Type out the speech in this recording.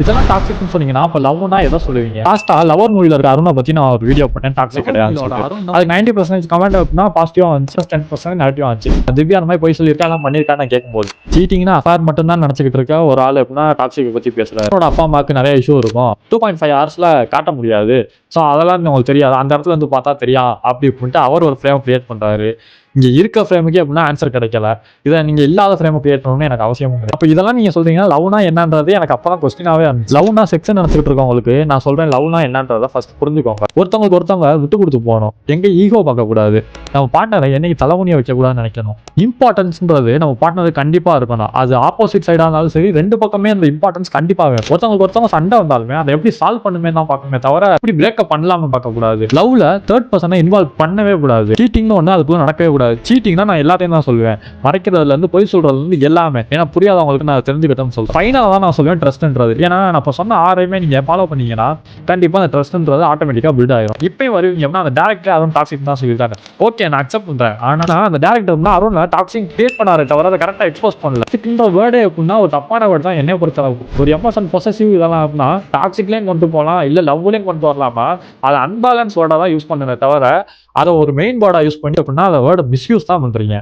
இதெல்லாம் டாக்ஸிக்னு சொன்னீங்கன்னா அப்ப லவ்னா எதை சொல்லுவீங்க? லாஸ்டா லவர் மூவில இருக்க அருணை பத்தி நான் ஒரு வீடியோ போட்டேன், டாக்ஸிக் கிடையாது. அதுக்கு 90% கமெண்ட் அப்படின்னா பாசிட்டிவா வந்துச்சு, 10% நெகட்டிவா வந்துச்சு. திவ்யா அந்த மாதிரி போய் சொல்லியிருக்கா, எல்லாம் பண்ணியிருக்கா. நான் கேட்கும்போது சீட்டிங்னா அஃபேர் மட்டும் தான் நினைச்சிட்டு இருக்க ஒரு ஆள் எப்படின்னா டாக்ஸிக் பத்தி பேசுறாரு. அவரோட அப்பா அம்மாவுக்கு நிறைய இஷ்யூ இருக்கும், 2.5 ஹவர்ஸ்ல காட்ட முடியாது. ஸோ அதெல்லாம் உங்களுக்கு தெரியாது, அந்த இடத்துல வந்து பார்த்தா தெரியா அப்படி இப்படின்ட்டு அவர் ஒரு ஃப்ரேம் கிரியேட் பண்றாரு. இங்க இருக்க ஃப்ரேமுக்கே அப்படின்னா ஆன்சர் கிடைக்கல. இதை நீங்க இல்லாத ஃப்ரேம் கிரியேட் பண்ணணும்னு எனக்கு அவசியமும் இல்லை. அப்போ இதெல்லாம் நீங்க சொல்றீங்கன்னா லவ்னா என்னன்றது எனக்கு அப்பதான் கொஸ்டினாவே இருந்துச்சு. லவ்னா செக்ஸ் நினைச்சிட்டு இருக்கவங்களுக்கு நான் சொல்றேன், லவ்னா என்னன்றதை ஃபர்ஸ்ட் புரிஞ்சுக்கோங்க. ஒருத்தவங்க விட்டு கொடுத்து போகணும், எங்க ஈகோ பார்க்க கூடாது, நம்ம பார்ட்னரை என்னைக்கு தலைமுனியை வைக்க கூடாதுன்னு நினைக்கணும். இம்பார்ட்டன்ஸ்ன்றது நம்ம பார்ட்னர் கண்டிப்பா இருக்கணும். அது ஆப்போசிட் சைடா இருந்தாலும் சரி, ரெண்டு பக்கமே அந்த இம்பார்ட்டன்ஸ் கண்டிப்பா வேணும். ஒருத்தவங்க சண்டை வந்தாலுமே அதை எப்படி சால்வ் பண்ணுமே தான் பார்க்கணுமே தவிர எப்படி பிரேக்கப் பண்ணலாம்னு பார்க்க கூடாது. லவ்ல தேர்ட் பர்சனை இன்வால்வ் பண்ணவே கூடாது. சீட்டிங்னு ஒன்று அதுக்குள்ள நடக்கவே கூடாது. சீட்டிங்னா நான் எல்லாத்தையும் தான் சொல்லுவேன், மறைக்கிறதுல இருந்து பொய் சொல்றதுல இருந்து எல்லாமே. ஏன்னா புரியாதவங்களுக்கு நான் தெரிஞ்சுக்கிட்டேன்னு சொல்றேன். ஃபைனலா தான் நான் சொல்லுவேன் ட்ரஸ்ட்ன்றது. ஏன்னா நான் இப்போ சொன்ன ஆரையுமே நீங்க ஃபாலோ பண்ணீங்கன்னா கண்டிப்பா அந்த ட்ரஸ்ட்ன்றது ஆட்டோமேட்டிக்கா பில்ட் ஆயிரும். இப்பயும் வருவீங்க அப்படின்னா அந்த டேரக்டர் அருண் டாக்ஸிக் தான் சொல்லியிருக்காங்க, ஓகே நான் அக்செப்ட் பண்றேன். ஆனா அந்த டேரக்டர் அருண் டாக்ஸிக் கிரியேட் பண்ணாரு தவிர அதை கரெக்டா எக்ஸ்போஸ் பண்ணல. இந்த வேர்டே எப்படின்னா ஒரு தப்பான வேர்டு தான் என்னை பொறுத்தளவு. ஒரு எமோஷன் பொசசிவ் இதெல்லாம் அப்படின்னா டாக்ஸிக்லேயும் கொண்டு போகலாம், இல்ல லவ்லேயும் கொண்டு வரலாமா. அதை அன்பேலன்ஸ் வேர்டா தான் யூஸ் பண்ணுறேன் தவிர அதை ஒரு மெயின் வேர்டா யூஸ் பண்ணி அப்படின்னா அந்த வேர்டை மிஸ்யூஸ் தான் பண்றீங்க.